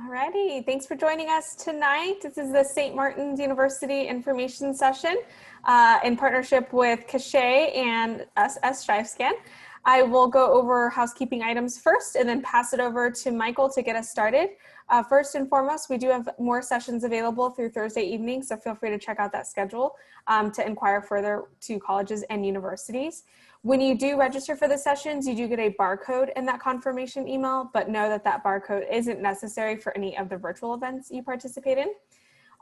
Alrighty, thanks for joining us tonight. This is the St. Martin's University information session in partnership with Cascade and us at StriveScan. I will go over housekeeping items first and then pass it over to Michael to get us started. First and foremost, we do have more sessions available through Thursday evening, so feel free to check out that schedule to inquire further to colleges and universities. When you do register for the sessions, you do get a barcode in that confirmation email, but know that that barcode isn't necessary for any of the virtual events you participate in.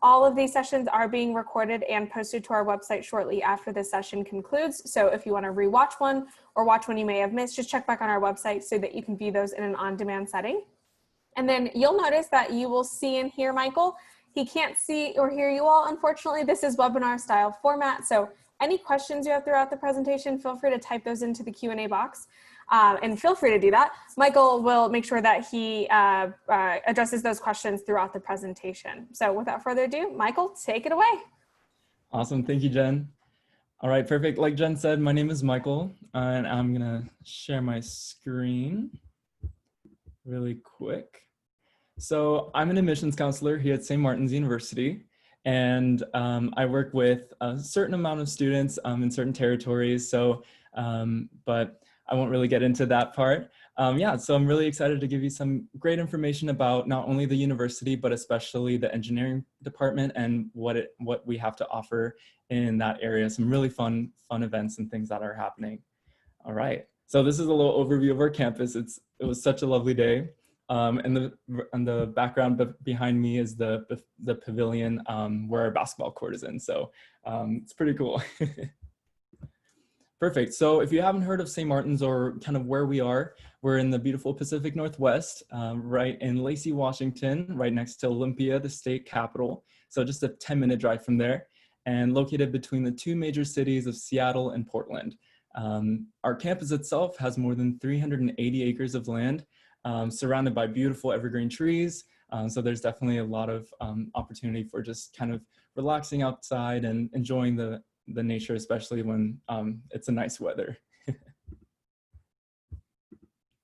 All of these sessions are being recorded and posted to our website shortly after the session concludes. So if you want to rewatch one or watch one you may have missed, just check back on our website so that you can view those in an on-demand setting. And then you'll notice that you will see and hear Michael. He can't see or hear you all, unfortunately. This is webinar style format. So any questions you have throughout the presentation, feel free to type those into the Q&A box. And feel free to do that. Michael will make sure that he addresses those questions throughout the presentation. So without further ado, Michael, take it away. Awesome, thank you, Jen. All right, perfect. Like Jen said, my name is Michael, and I'm gonna share my screen really quick. So I'm an admissions counselor here at St. Martin's University, and I work with a certain amount of students in certain territories. So, but I won't really get into that part. Yeah, so I'm really excited to give you some great information about not only the university, but especially the engineering department and what we have to offer in that area. Some really fun events and things that are happening. All right, so this is a little overview of our campus. It was such a lovely day. And the background behind me is the pavilion where our basketball court is in. So it's pretty cool. Perfect. So if you haven't heard of St. Martin's or kind of where we are, we're in the beautiful Pacific Northwest, right in Lacey, Washington, right next to Olympia, the state capital. So just a 10-minute drive from there, and located between the two major cities of Seattle and Portland. Our campus itself has more than 380 acres of land, surrounded by beautiful evergreen trees. So there's definitely a lot of opportunity for just kind of relaxing outside and enjoying the nature, especially when it's a nice weather.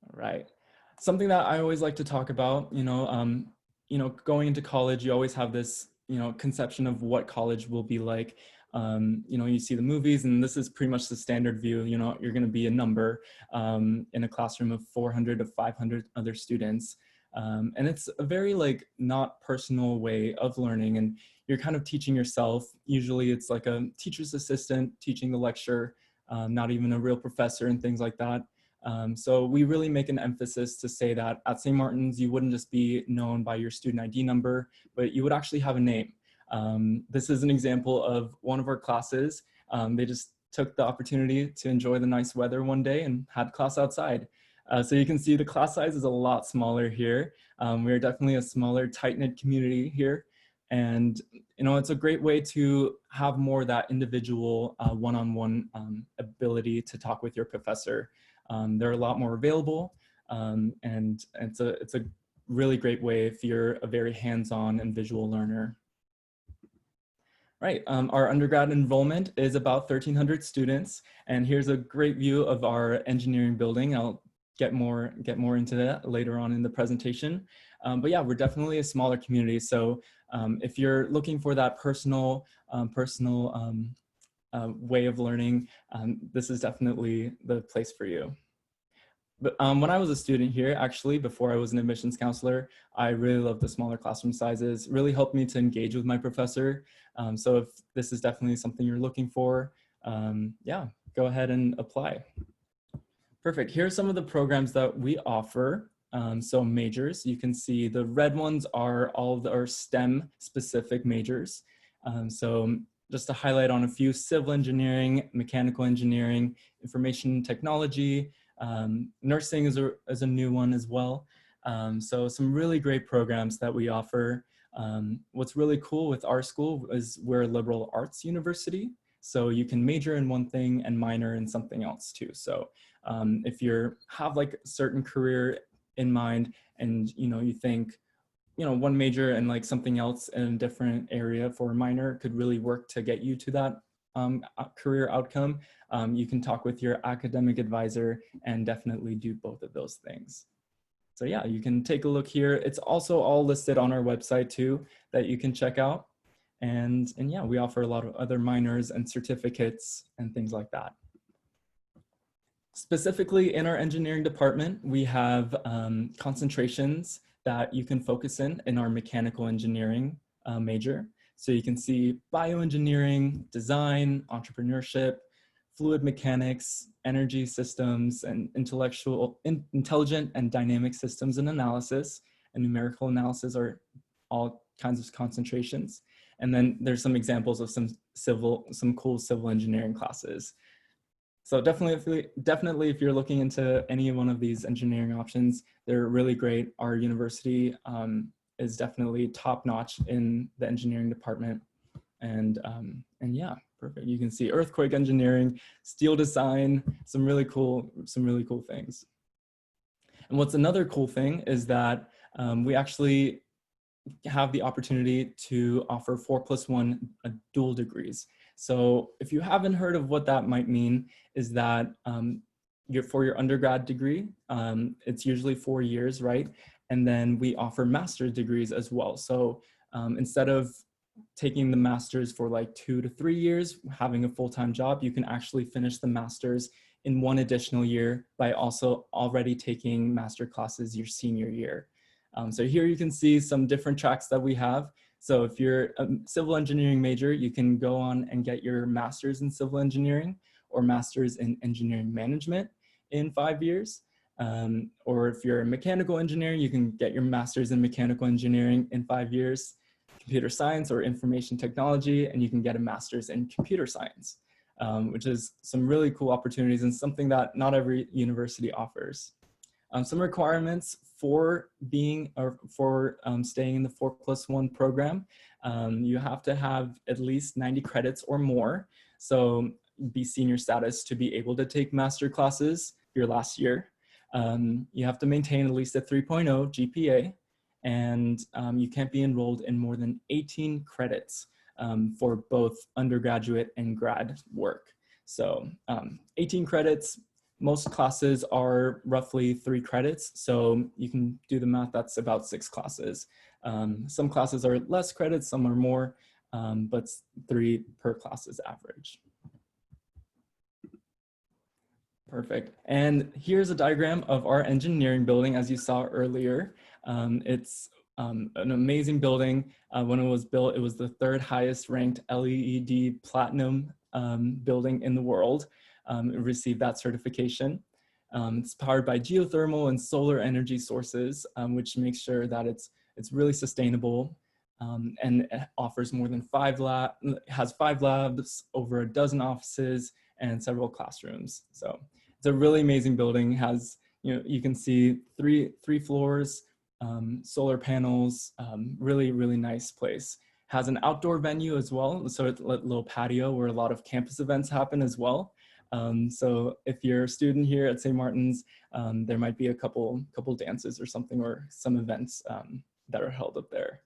All right. Something that I always like to talk about, going into college, you always have this, conception of what college will be like. You see the movies, and this is pretty much the standard view. You're going to be a number in a classroom of 400 to 500 other students. And it's a very not personal way of learning, and you're kind of teaching yourself. Usually it's like a teacher's assistant teaching the lecture, not even a real professor and things like that. So we really make an emphasis to say that at St. Martin's, you wouldn't just be known by your student ID number, but you would actually have a name. This is an example of one of our classes. They just took the opportunity to enjoy the nice weather one day and had class outside. So you can see the class size is a lot smaller here. We're definitely a smaller, tight-knit community here. And, it's a great way to have more of that individual one-on-one ability to talk with your professor. They're a lot more available, and it's a really great way if you're a very hands-on and visual learner. Right, our undergrad enrollment is about 1,300 students, and here's a great view of our engineering building. I'll get more into that later on in the presentation. But yeah, we're definitely a smaller community. So if you're looking for that personal way of learning, this is definitely the place for you. But when I was a student here, actually, before I was an admissions counselor, I really loved the smaller classroom sizes. It really helped me to engage with my professor. So if this is definitely something you're looking for, yeah, go ahead and apply. Perfect. Here are some of the programs that we offer. So majors, you can see the red ones are all of our STEM specific majors. So just to highlight on a few: civil engineering, mechanical engineering, information technology, nursing is a new one as well. So some really great programs that we offer. What's really cool with our school is we're a liberal arts university. So you can major in one thing and minor in something else too. So if you have a certain career in mind, and you think one major and something else in a different area for a minor could really work to get you to that career outcome, you can talk with your academic advisor and definitely do both of those things. So yeah, you can take a look here. It's also all listed on our website too that you can check out. And yeah, we offer a lot of other minors and certificates and things like that. Specifically in our engineering department, we have concentrations that you can focus in our mechanical engineering major. So you can see bioengineering, design, entrepreneurship, fluid mechanics, energy systems, and intelligent and dynamic systems and analysis, and numerical analysis are all kinds of concentrations. And then there's some examples of some cool civil engineering classes. So definitely if you're looking into any one of these engineering options, they're really great. Our university is definitely top notch in the engineering department. And yeah, perfect. You can see earthquake engineering, steel design, some really cool things. And what's another cool thing is that we actually have the opportunity to offer 4+1 dual degrees. So if you haven't heard of what that might mean, is that for your undergrad degree, it's usually 4 years, right? And then we offer master's degrees as well. So instead of taking the master's for like 2 to 3 years, having a full-time job, you can actually finish the master's in 1 additional year by also already taking master classes your senior year. So here you can see some different tracks that we have. So if you're a civil engineering major, you can go on and get your master's in civil engineering or master's in engineering management in 5 years. Or if you're a mechanical engineer, you can get your master's in mechanical engineering in 5 years, computer science or information technology, and you can get a master's in computer science, which is some really cool opportunities and something that not every university offers. Some requirements for staying in the 4+1 program. You have to have at least 90 credits or more. So be senior status to be able to take master classes your last year. You have to maintain at least a 3.0 GPA, and you can't be enrolled in more than 18 credits for both undergraduate and grad work. So 18 credits. Most classes are roughly 3 credits, so you can do the math, that's about 6 classes. Some classes are less credits, some are more, but 3 per class is average. Perfect. And here's a diagram of our engineering building, as you saw earlier. It's an amazing building. When it was built, it was the 3rd highest ranked LEED platinum building in the world. It received that certification. It's powered by geothermal and solar energy sources, which makes sure that it's really sustainable, and it offers more than 5 labs, over a dozen offices, and several classrooms. So it's a really amazing building. It has, you can see three floors, solar panels, really nice place. Has an outdoor venue as well, so it's a little patio where a lot of campus events happen as well. So if you're a student here at St. Martin's, there might be a couple dances or something, or some events that are held up there.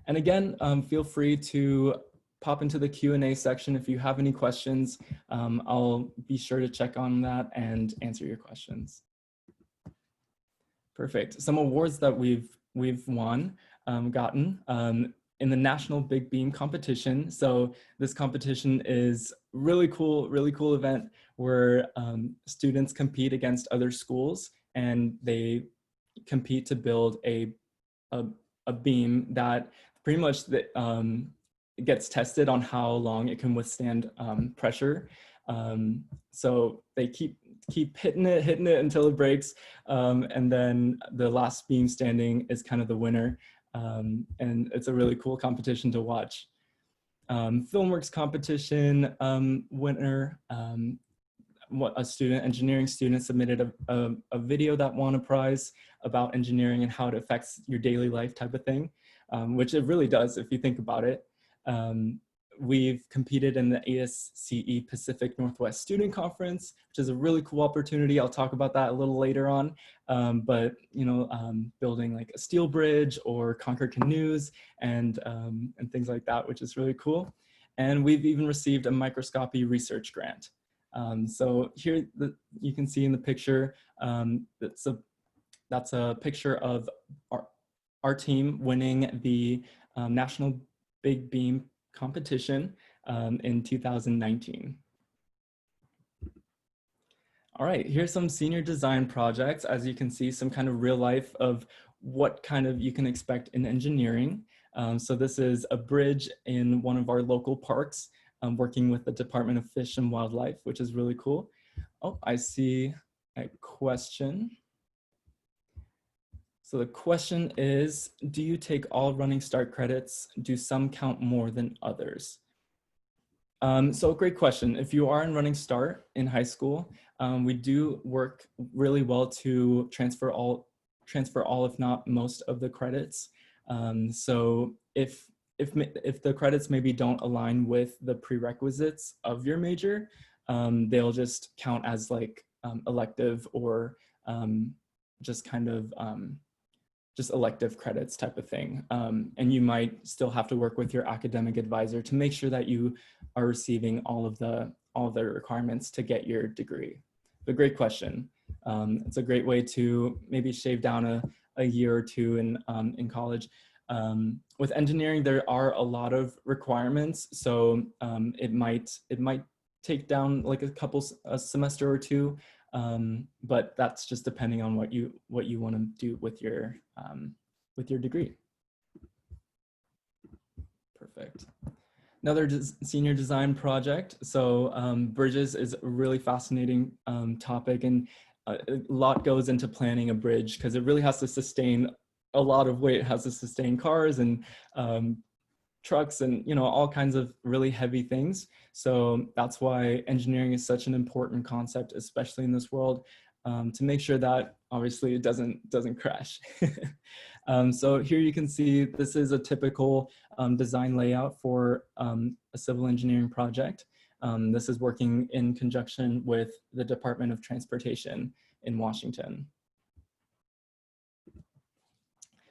And again, feel free to pop into the Q&A section if you have any questions. I'll be sure to check on that and answer your questions. Perfect. Some awards that we've gotten in the National Big Beam competition. So this competition is really cool event where students compete against other schools, and they compete to build a beam that pretty much gets tested on how long it can withstand pressure. So they keep hitting it until it breaks, and then the last beam standing is kind of the winner. And it's a really cool competition to watch. Filmworks competition winner, engineering student submitted a video that won a prize about engineering and how it affects your daily life type of thing, which it really does if you think about it. We've competed in the ASCE Pacific Northwest Student Conference, which is a really cool opportunity. I'll talk about that a little later on. But building like a steel bridge or Concord canoes and things like that, which is really cool. And we've even received a microscopy research grant. So here you can see in the picture, that's a picture of our team winning the National Big Beam competition in 2019. All right, here's some senior design projects. As you can see, some kind of real life of what kind of you can expect in engineering. So this is a bridge in one of our local parks, working with the Department of Fish and Wildlife, which is really cool. Oh, I see a question. So the question is, do you take all running start credits? Do some count more than others? So great question. If you are in running start in high school, we do work really well to transfer all, if not most, of the credits. So if the credits maybe don't align with the prerequisites of your major, they'll just count as like elective or just kind of just elective credits type of thing. And you might still have to work with your academic advisor to make sure that you are receiving all of the requirements to get your degree. But great question. It's a great way to maybe shave down a year or two in college. With engineering, there are a lot of requirements, so it might take down like a semester or two, but that's just depending on what you want to do with your degree. Perfect. Another senior design project. So bridges is a really fascinating topic, and a lot goes into planning a bridge because it really has to sustain a lot of weight. It has to sustain cars and trucks and all kinds of really heavy things. So that's why engineering is such an important concept, especially in this world, to make sure that obviously it doesn't crash. So here you can see this is a typical design layout for a civil engineering project. This is working in conjunction with the Department of Transportation in Washington.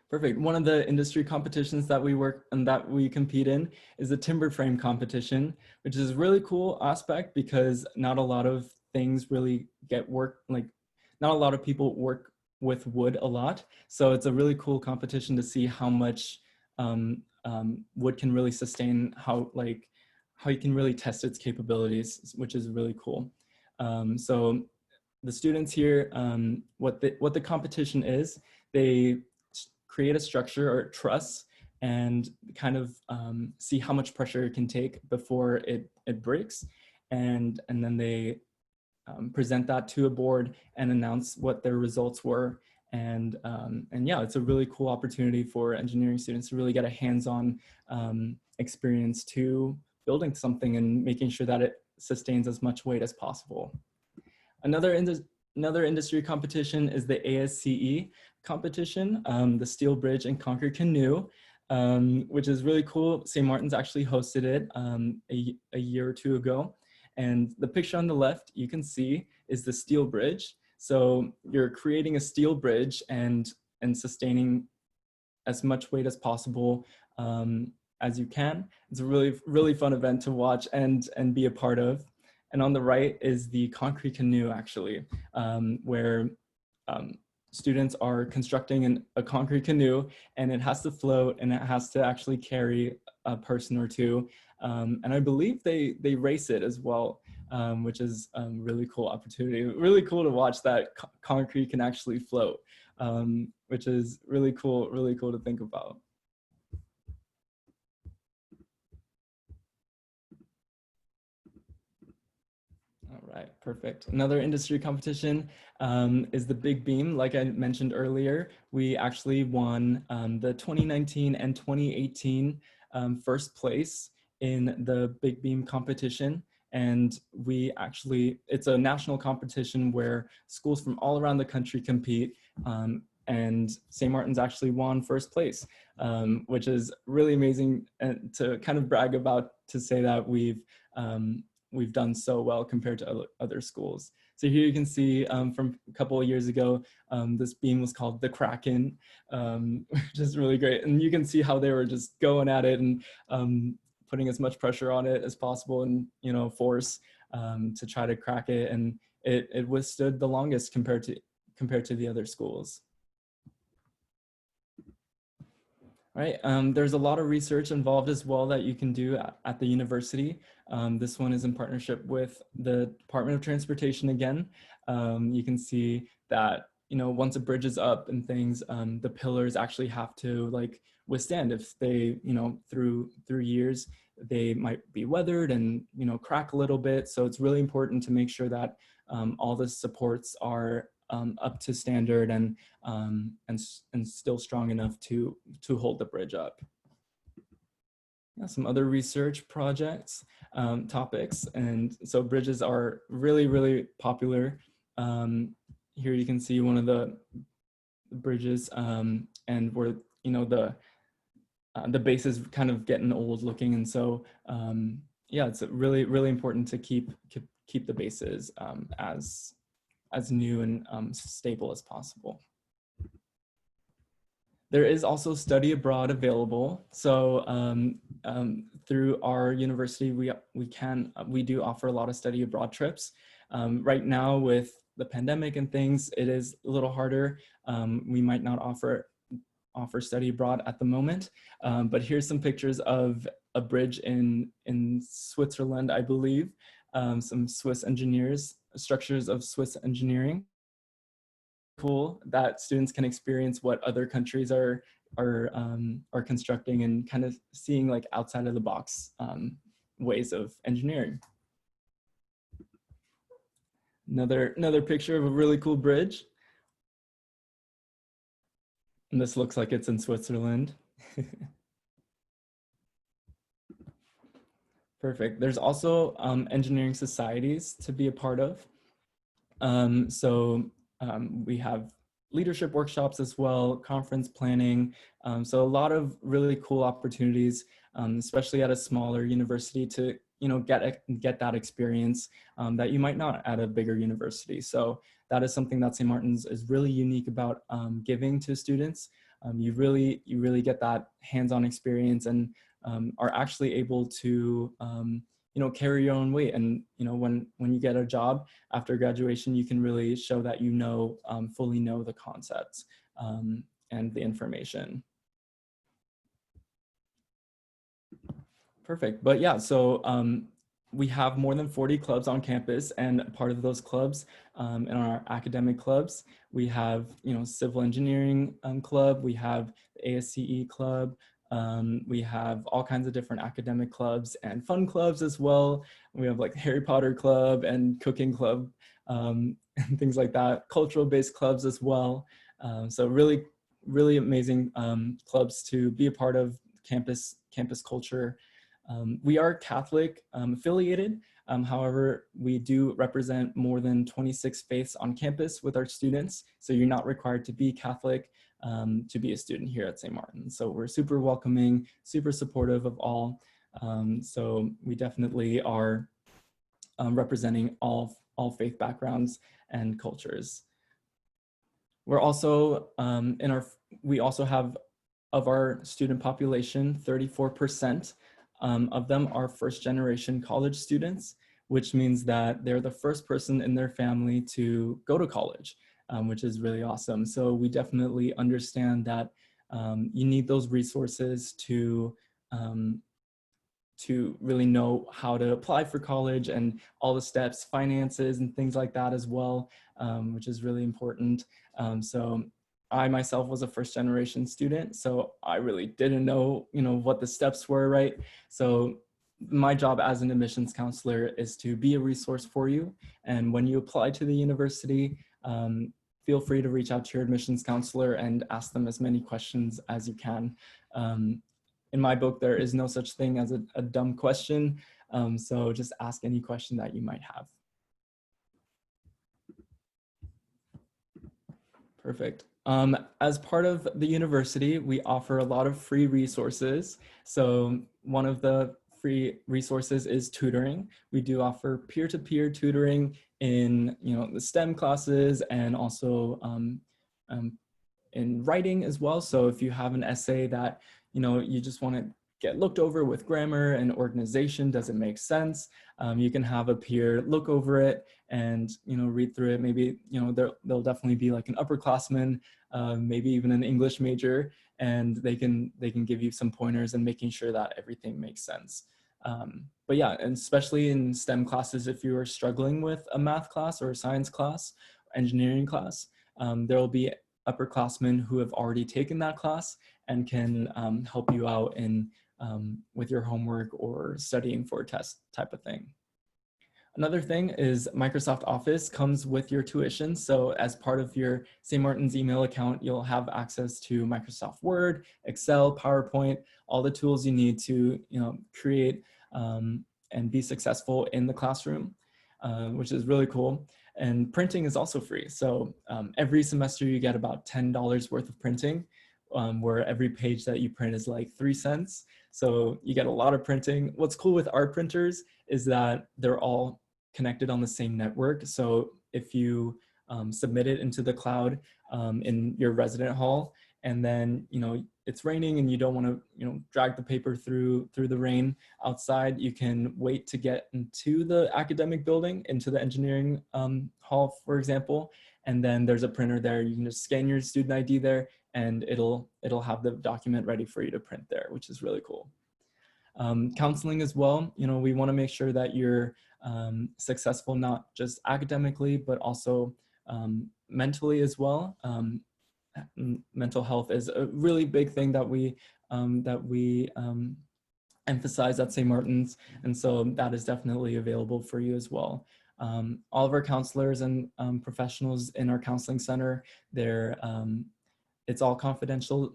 Perfect. One of the industry competitions that we work and that we compete in is the timber frame competition, which is a really cool aspect because not a lot of things really get work, like not a lot of people work with wood a lot. So it's a really cool competition to see how much wood can really sustain, how you can really test its capabilities, which is really cool. So the students here, what the competition is, they create a structure or truss and kind of see how much pressure it can take before it breaks. And then they present that to a board and announce what their results were. And yeah, it's a really cool opportunity for engineering students to really get a hands-on experience to building something and making sure that it sustains as much weight as possible. Another industry competition is the ASCE competition, the Steel Bridge and Concrete Canoe, which is really cool. St. Martin's actually hosted it a year or two ago. And the picture on the left, you can see, is the steel bridge. So you're creating a steel bridge and sustaining as much weight as possible as you can. It's a really fun event to watch and be a part of. And on the right is the concrete canoe, actually, where students are constructing a concrete canoe, and it has to float and it has to actually carry a person or two. And I believe they race it as well, which is a really cool opportunity. Really cool to watch that concrete can actually float, which is really cool to think about. All right, perfect. Another industry competition is the Big Beam. Like I mentioned earlier, we actually won the 2019 and 2018 first place in the Big Beam competition. And it's a national competition where schools from all around the country compete. And St. Martin's actually won first place, which is really amazing to kind of brag about, to say that we've done so well compared to other schools. So here you can see from a couple of years ago, this beam was called the Kraken, which is really great. And you can see how they were just going at it and putting as much pressure on it as possible and force. to try to crack it, and it withstood the longest compared to the other schools. Right, there's a lot of research involved as well that you can do at the university. This one is in partnership with the Department of Transportation again. You can see that, once a bridge is up and things, the pillars actually have to like withstand. If they, through years, they might be weathered and, crack a little bit. So it's really important to make sure that all the supports are up to standard and still strong enough to hold the bridge up. Some other research projects, topics, and so bridges are really, really popular. Here you can see one of the bridges, and where the base is kind of getting old looking, and so yeah, it's really, really important to keep the bases as new and stable as possible. There is also study abroad available. So through our university, we do offer a lot of study abroad trips. Right now with the pandemic and things, it is a little harder. We might not offer study abroad at the moment, but here's some pictures of a bridge in Switzerland, I believe. Some Swiss engineers, structures of Swiss engineering. Cool that students can experience what other countries are constructing and kind of seeing like outside of the box ways of engineering. Another picture of a really cool bridge. And this looks like it's in Switzerland. Perfect. There's also engineering societies to be a part of. We have leadership workshops as well, conference planning. So a lot of really cool opportunities, especially at a smaller university to get that experience that you might not at a bigger university. So that is something that St. Martin's is really unique about giving to students. You really get that hands-on experience and are actually able to carry your own weight. And when you get a job after graduation, you can really show that fully know the concepts and the information. Perfect. But yeah, so we have more than 40 clubs on campus, and part of those clubs in our academic clubs, we have civil engineering club, we have the ASCE club, we have all kinds of different academic clubs and fun clubs as well. We have like Harry Potter club and cooking club and things like that, cultural based clubs as well. So really, really amazing clubs to be a part of campus culture. We are Catholic affiliated. However, we do represent more than 26 faiths on campus with our students. So you're not required to be Catholic to be a student here at St. Martin. So we're super welcoming, super supportive of all. So we definitely are representing all faith backgrounds and cultures. We're also we also have, of our student population, 34% of them are first generation college students, which means that they're the first person in their family to go to college, which is really awesome. So we definitely understand that you need those resources to really know how to apply for college and all the steps, finances and things like that as well, which is really important. So I myself was a first generation student, so I really didn't know, what the steps were, right? So my job as an admissions counselor is to be a resource for you. And when you apply to the university, feel free to reach out to your admissions counselor and ask them as many questions as you can. In my book, there is no such thing as a dumb question. So just ask any question that you might have. Perfect. As part of the university, we offer a lot of free resources. So one of the free resources is tutoring. We do offer peer-to-peer tutoring in the STEM classes and also in writing as well. So if you have an essay that you just want to get looked over with grammar and organization. Does it make sense? You can have a peer look over it and, read through it. Maybe, there'll definitely be like an upperclassman, maybe even an English major, and they can give you some pointers and making sure that everything makes sense. But yeah, and especially in STEM classes, if you are struggling with a math class or a science class, engineering class, there will be upperclassmen who have already taken that class and can help you out in with your homework or studying for a test type of thing. Another thing is Microsoft Office comes with your tuition. So as part of your St. Martin's email account, you'll have access to Microsoft Word, Excel, PowerPoint, all the tools you need to create and be successful in the classroom, which is really cool. And printing is also free. So every semester you get about $10 worth of printing, where every page that you print is like 3 cents. So you get a lot of printing. What's cool with our printers is that they're all connected on the same network. So if you submit it into the cloud in your resident hall, and then it's raining and you don't want to drag the paper through the rain outside, you can wait to get into the academic building, into the engineering hall, for example, and then there's a printer there. You can just scan your student ID there, and it'll have the document ready for you to print there, which is really cool. Counseling as well, we want to make sure that you're successful, not just academically, but also mentally as well. Mental health is a really big thing that we emphasize at St. Martin's, and so that is definitely available for you as well. All of our counselors and professionals in our counseling center, it's all confidential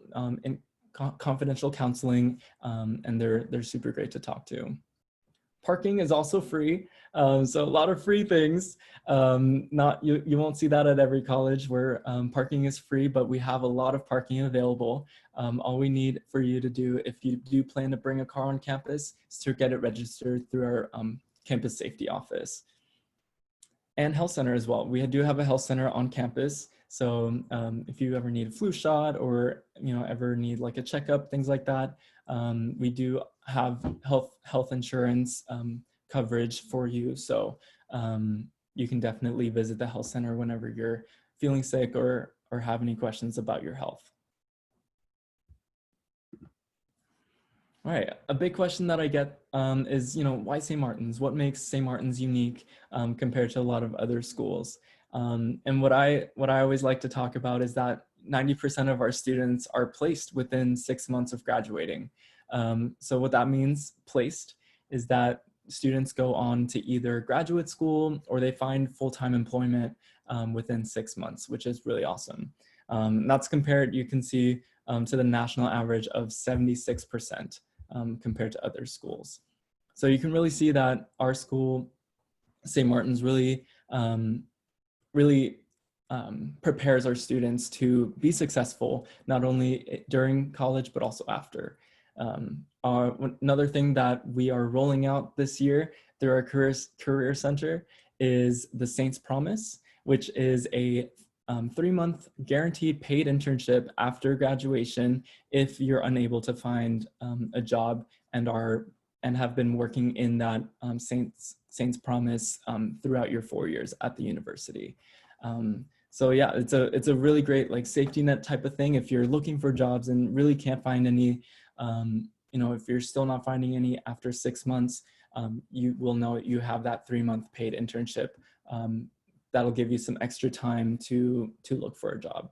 confidential counseling, and they're super great to talk to. Parking is also free, so a lot of free things. You won't see that at every college where parking is free, but we have a lot of parking available. All we need for you to do, if you do plan to bring a car on campus, is to get it registered through our campus safety office. And health center as well. We do have a health center on campus. So if you ever need a flu shot or ever need like a checkup, things like that, we do have health insurance coverage for you. So you can definitely visit the health center whenever you're feeling sick or have any questions about your health. All right, a big question that I get is, why St. Martin's? What makes St. Martin's unique compared to a lot of other schools? And what I always like to talk about is that 90% of our students are placed within 6 months of graduating. So what that means, placed, is that students go on to either graduate school or they find full-time employment within 6 months, which is really awesome. That's compared, you can see, to the national average of 76%. Compared to other schools. So you can really see that our school, St. Martin's, really prepares our students to be successful, not only during college, but also after. Another thing that we are rolling out this year through our Career Center is the Saints Promise, which is a 3-month guaranteed paid internship after graduation if you're unable to find a job and have been working in that Saints Promise throughout your 4 years at the university. So yeah, it's a really great like safety net type of thing. If you're looking for jobs and really can't find any, if you're still not finding any after 6 months, you will know you have that 3-month paid internship. That'll give you some extra time to look for a job.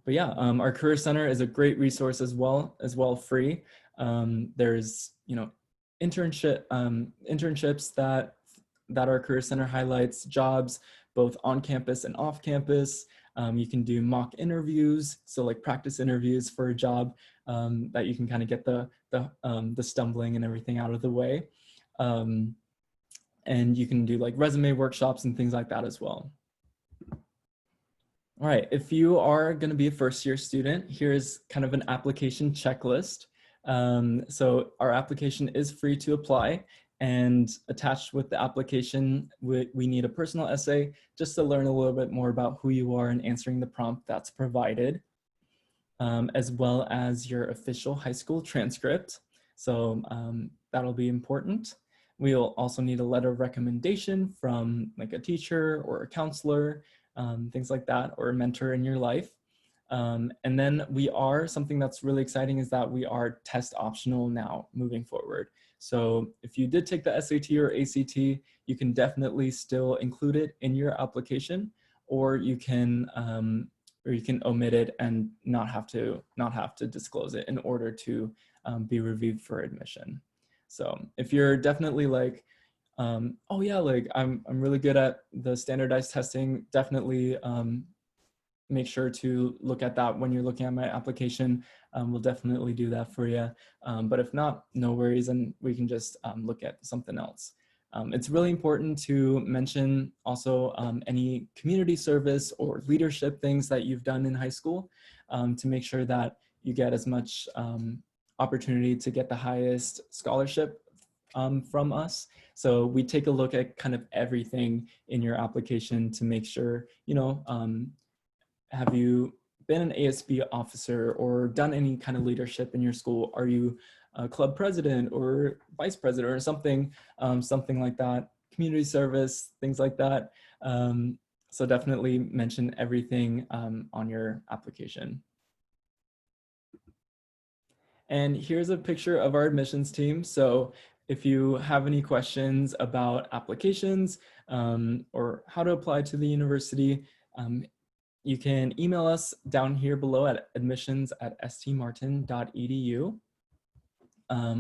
But yeah, our Career Center is a great resource as well, free. There's internships that our Career Center highlights, jobs both on campus and off campus. You can do mock interviews, so like practice interviews for a job that you can kind of get the stumbling and everything out of the way. And you can do like resume workshops and things like that as well. All right, if you are going to be a first-year student, here's kind of an application checklist. So our application is free to apply, and attached with the application, we need a personal essay just to learn a little bit more about who you are and answering the prompt that's provided. as well as your official high school transcript. So that'll be important. We'll also need a letter of recommendation from like a teacher or a counselor, things like that, or a mentor in your life. And then something that's really exciting is that we are test optional now moving forward. So if you did take the SAT or ACT, you can definitely still include it in your application, or you can omit it and not have to disclose it in order to be reviewed for admission. So if you're definitely like, oh yeah, like I'm really good at the standardized testing, definitely make sure to look at that when you're looking at my application. We'll definitely do that for you. But if not, no worries, and we can just look at something else. It's really important to mention also any community service or leadership things that you've done in high school to make sure that you get as much opportunity to get the highest scholarship from us. So we take a look at kind of everything in your application to make sure, have you been an ASB officer or done any kind of leadership in your school? Are you a club president or vice president or something like that? Community service, things like that. So definitely mention everything on your application. And here's a picture of our admissions team. So if you have any questions about applications or how to apply to the university, you can email us down here below at admissions@stmartin.edu,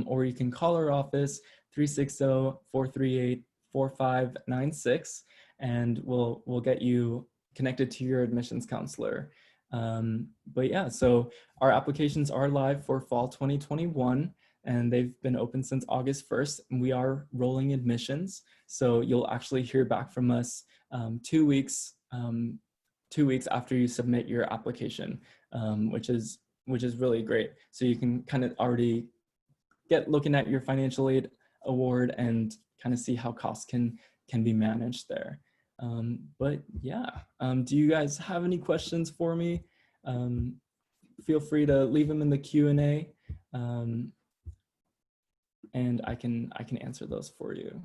or you can call our office 360-438-4596, and we'll get you connected to your admissions counselor. But yeah, so our applications are live for fall 2021, and they've been open since August 1st, and we are rolling admissions. So you'll actually hear back from us 2 weeks after you submit your application, which is really great. So you can kind of already get looking at your financial aid award and kind of see how costs can be managed there. But yeah, do you guys have any questions for me? Feel free to leave them in the Q&A, and I can answer those for you.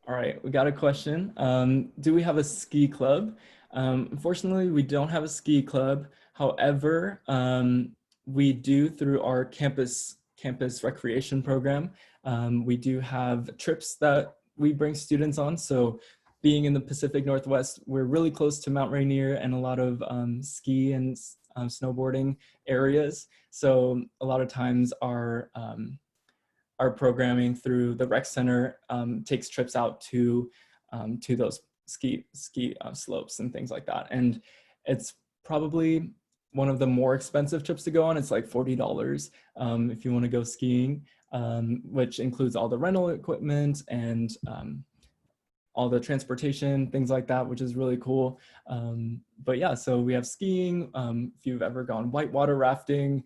All right, we got a question. Do we have a ski club? Unfortunately, we don't have a ski club. However, we do through our campus recreation program. We do have trips that we bring students on. So being in the Pacific Northwest, we're really close to Mount Rainier and a lot of ski and snowboarding areas. So a lot of times our programming through the rec center takes trips out to those ski slopes and things like that. And it's probably one of the more expensive trips to go on. It's like $40 if you want to go skiing, which includes all the rental equipment and all the transportation, things like that, which is really cool. But yeah, so we have skiing. If you've ever gone whitewater rafting,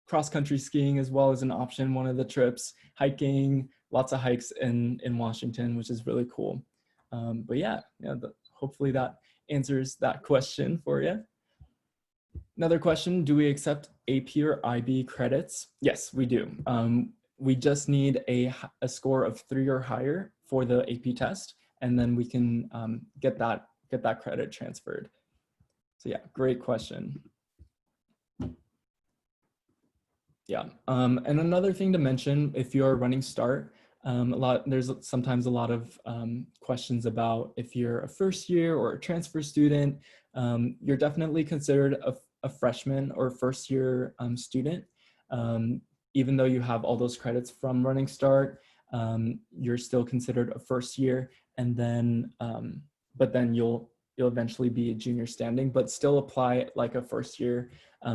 cross-country skiing as well as an option, one of the trips, hiking, lots of hikes in Washington, which is really cool. But yeah, hopefully that answers that question for you. Another question, do we accept AP or IB credits? Yes, we do. We just need a score of 3 or higher for the AP test, and then we can get that credit transferred. So yeah, great question. Yeah, and another thing to mention, if you're running START, there's sometimes a lot of questions about if you're a first year or a transfer student. You're definitely considered a freshman or first year student. Even though you have all those credits from running START, you're still considered a first year, and then but then you'll eventually be a junior standing, but still apply like a first year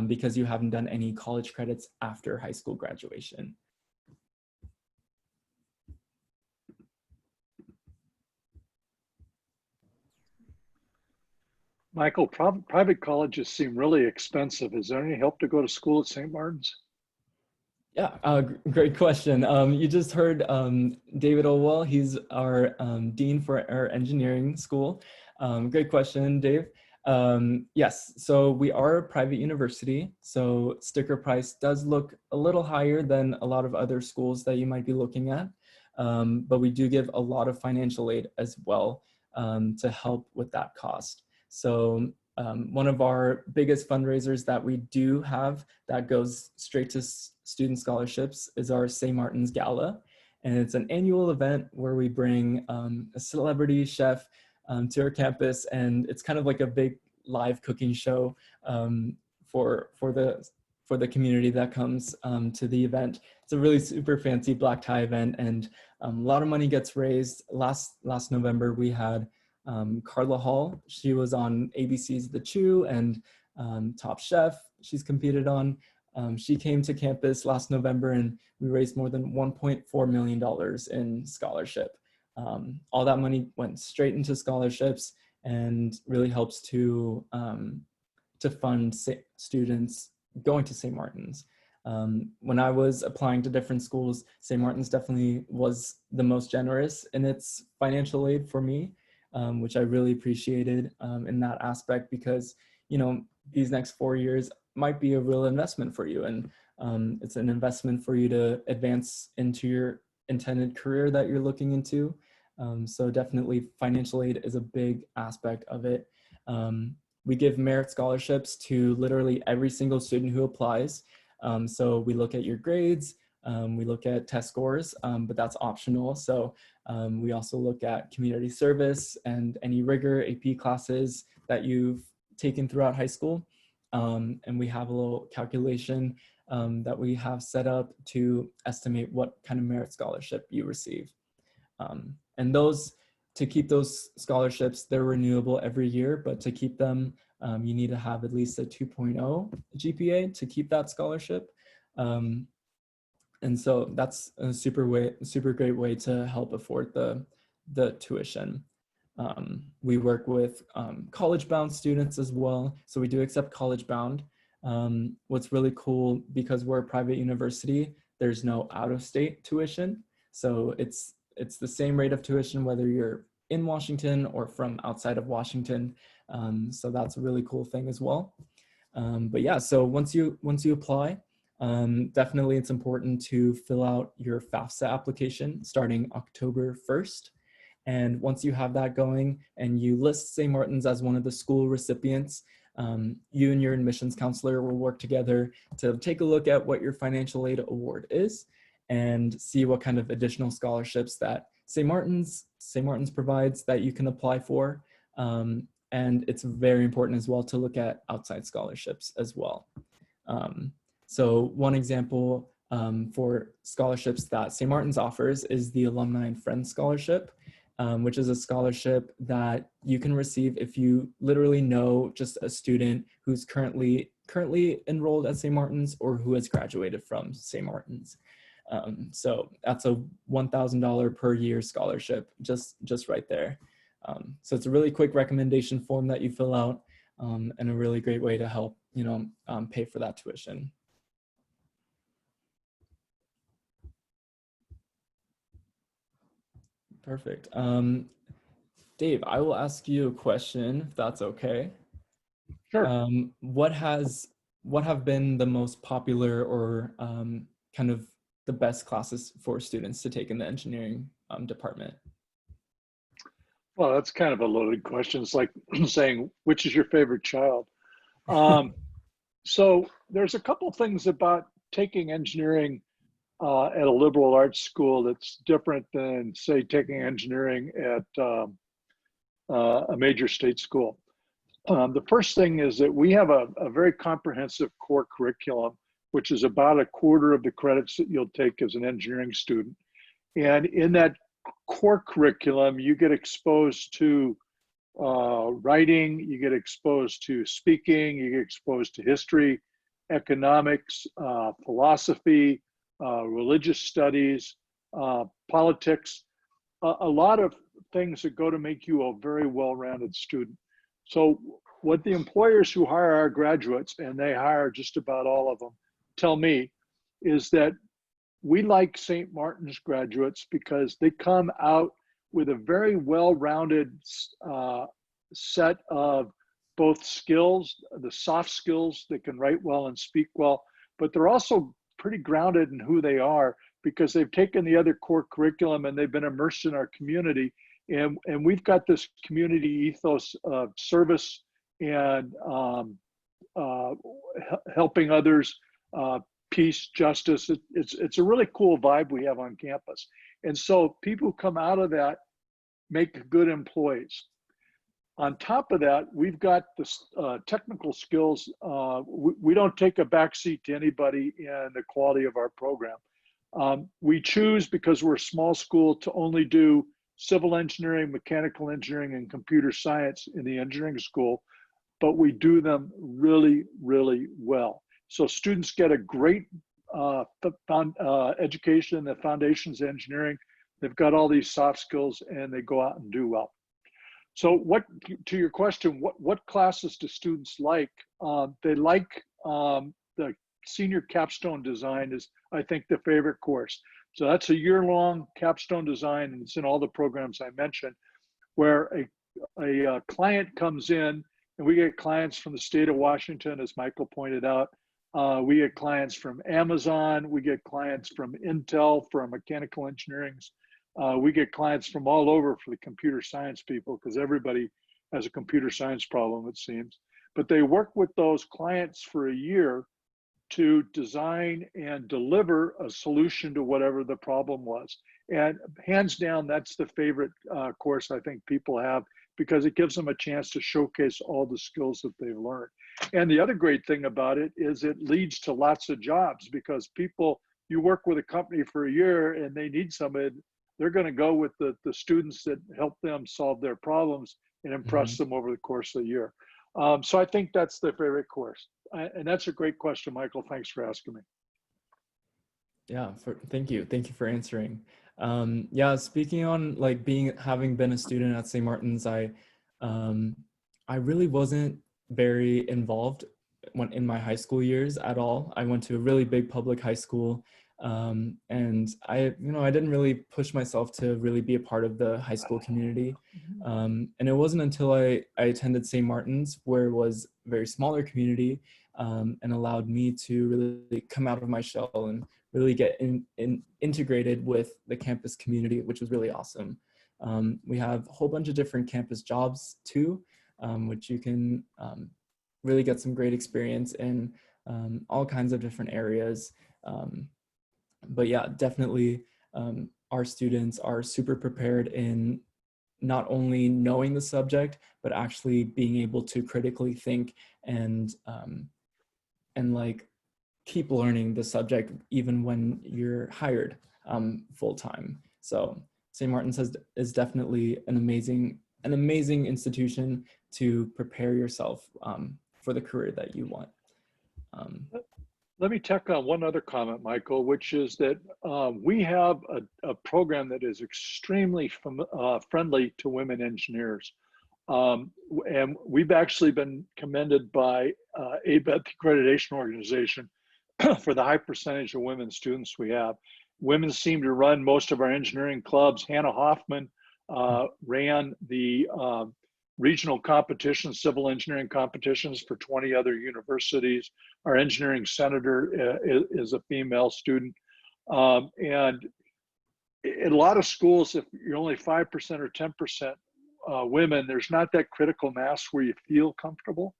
because you haven't done any college credits after high school graduation. Michael, private colleges seem really expensive. Is there any help to go to school at St. Martin's? Yeah, great question. You just heard David Olwell. He's our dean for our engineering school. Great question, Dave. Yes, so we are a private university, so sticker price does look a little higher than a lot of other schools that you might be looking at, but we do give a lot of financial aid as well to help with that cost. So one of our biggest fundraisers that we do have that goes straight to student scholarships is our St. Martin's Gala. And it's an annual event where we bring a celebrity chef to our campus, and it's kind of like a big live cooking show for the community that comes to the event. It's a really super fancy black tie event, and a lot of money gets raised. Last November we had Carla Hall. She was on ABC's The Chew and Top Chef. She's competed on. She came to campus last November, and we raised more than $1.4 million in scholarship. All that money went straight into scholarships and really helps to fund students going to St. Martin's. When I was applying to different schools, St. Martin's definitely was the most generous in its financial aid for me, which I really appreciated in that aspect, because, you know, these next 4 years might be a real investment for you, and it's an investment for you to advance into your intended career that you're looking into. So definitely financial aid is a big aspect of it. We give merit scholarships to literally every single student who applies. So we look at your grades, we look at test scores, but that's optional. So we also look at community service and any rigor AP classes that you've taken throughout high school. And we have a little calculation that we have set up to estimate what kind of merit scholarship you receive. And to keep those scholarships, they're renewable every year, but to keep them, you need to have at least a 2.0 GPA to keep that scholarship. And so that's a super great way to help afford the tuition. We work with college-bound students as well. So we do accept college-bound. What's really cool, because we're a private university, there's no out-of-state tuition. So it's the same rate of tuition whether you're in Washington or from outside of Washington. So that's a really cool thing as well. But yeah, so once you apply, definitely it's important to fill out your FAFSA application starting October 1st. And once you have that going and you list St. Martin's as one of the school recipients, you and your admissions counselor will work together to take a look at what your financial aid award is and see what kind of additional scholarships that St. Martin's provides that you can apply for. And it's very important as well to look at outside scholarships as well. So one example for scholarships that St. Martin's offers is the Alumni and Friends Scholarship, which is a scholarship that you can receive if you literally know just a student who's currently enrolled at St. Martin's or who has graduated from St. Martin's. So that's a $1,000 per year scholarship, just right there. So it's a really quick recommendation form that you fill out, and a really great way to help, pay for that tuition. Perfect. Dave, I will ask you a question, if that's okay. Sure. What have been the most popular or kind of the best classes for students to take in the engineering department? Well, that's kind of a loaded question. It's like saying, which is your favorite child? So there's a couple things about taking engineering at a liberal arts school that's different than, say, taking engineering at a major state school. The first thing is that we have a very comprehensive core curriculum, which is about a quarter of the credits that you'll take as an engineering student. And in that core curriculum, you get exposed to writing, you get exposed to speaking, you get exposed to history, economics, philosophy, religious studies, politics, a lot of things that go to make you a very well-rounded student. So what the employers who hire our graduates, and they hire just about all of them, tell me is that we like St. Martin's graduates because they come out with a very well-rounded set of both skills, the soft skills, they can write well and speak well, but they're also pretty grounded in who they are because they've taken the other core curriculum and they've been immersed in our community. And we've got this community ethos of service and helping others, peace, justice. It's a really cool vibe we have on campus. And so people who come out of that make good employees. On top of that, we've got the technical skills. We don't take a backseat to anybody in the quality of our program. We choose, because we're a small school, to only do civil engineering, mechanical engineering, and computer science in the engineering school, but we do them really, really well. So students get a great education, the foundations of engineering. They've got all these soft skills and they go out and do well. So to your question, what classes do students like? They like the senior capstone design is, I think, the favorite course. So that's a year-long capstone design, and it's in all the programs I mentioned, where a client comes in, and we get clients from the state of Washington, as Michael pointed out. We get clients from Amazon. We get clients from Intel for our mechanical engineering. We get clients from all over for the computer science people, because everybody has a computer science problem, it seems. But they work with those clients for a year to design and deliver a solution to whatever the problem was. And hands down, that's the favorite course I think people have, because it gives them a chance to showcase all the skills that they've learned. And the other great thing about it is it leads to lots of jobs, because people, you work with a company for a year and they need somebody, they're going to go with the students that help them solve their problems and impress them over the course of the year. So I think that's their favorite course. And that's a great question, Michael. Thanks for asking me. Yeah, thank you. Thank you for answering. Yeah, speaking on like having been a student at St. Martin's, I really wasn't very involved in my high school years at all. I went to a really big public high school, and I didn't really push myself to really be a part of the high school community. And it wasn't until I attended St. Martin's, where it was a very smaller community, and allowed me to really come out of my shell and really get integrated with the campus community, which was really awesome. We have a whole bunch of different campus jobs too, which you can really get some great experience in all kinds of different areas. But yeah, definitely our students are super prepared in not only knowing the subject, but actually being able to critically think and like keep learning the subject even when you're hired full-time. So St. Martin's is definitely an amazing institution to prepare yourself for the career that you want. Let me tack on one other comment, Michael, which is that we have a program that is extremely friendly to women engineers. And we've actually been commended by ABET, the accreditation organization, for the high percentage of women students we have. Women seem to run most of our engineering clubs. Hannah Hoffman ran the regional competitions, civil engineering competitions for 20 other universities. Our engineering senator is a female student. And in a lot of schools, if you're only 5% or 10% women, there's not that critical mass where you feel comfortable.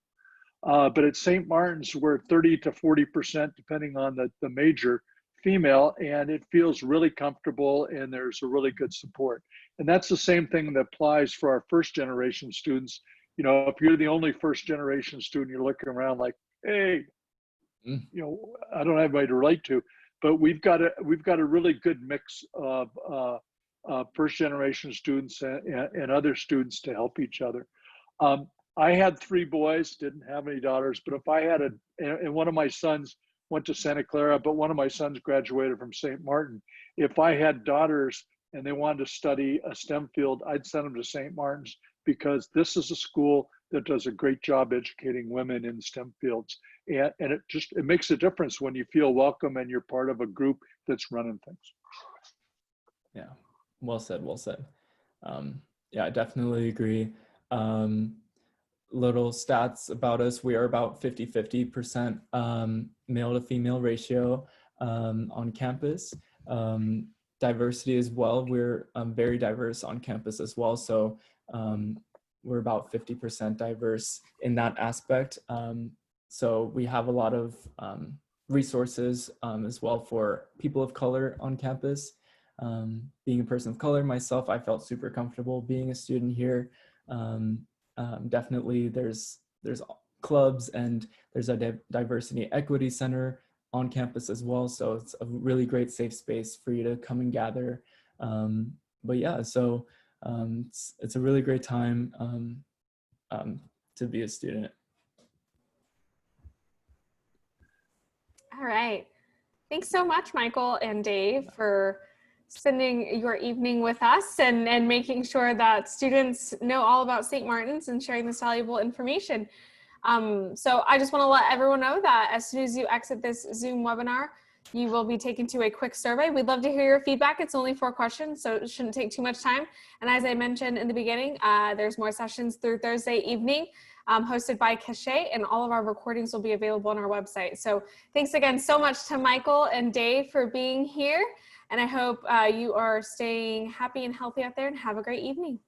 But at St. Martin's, we're 30 to 40%, depending on the major, female, and it feels really comfortable, and there's a really good support. And that's the same thing that applies for our first generation students. You know, if you're the only first generation student, you're looking around like, hey, you know, I don't have anybody to relate to. But we've got a really good mix of first generation students and other students to help each other. I had 3 boys, didn't have any daughters, but if I had and one of my sons went to Santa Clara, but one of my sons graduated from St. Martin. If I had daughters and they wanted to study a STEM field, I'd send them to St. Martin's, because this is a school that does a great job educating women in STEM fields. And it makes a difference when you feel welcome and you're part of a group that's running things. Yeah, well said, well said. Yeah, I definitely agree. Little stats about us: we are about 50-50% male to female ratio on campus. Diversity as well, we're very diverse on campus as well, so we're about 50% diverse in that aspect. So we have a lot of resources as well for people of color on campus. Being a person of color myself, I felt super comfortable being a student here. Definitely there's clubs, and there's a diversity equity center on campus as well, so it's a really great safe space for you to come and gather. But yeah, so it's a really great time to be a student. All right. Thanks so much, Michael and Dave, for spending your evening with us and making sure that students know all about St. Martin's and sharing this valuable information. So I just want to let everyone know that as soon as you exit this Zoom webinar, you will be taken to a quick survey. We'd love to hear your feedback. It's only 4 questions, so it shouldn't take too much time. And as I mentioned in the beginning, there's more sessions through Thursday evening hosted by Cascade, and all of our recordings will be available on our website. So thanks again so much to Michael and Dave for being here. And I hope you are staying happy and healthy out there, and have a great evening.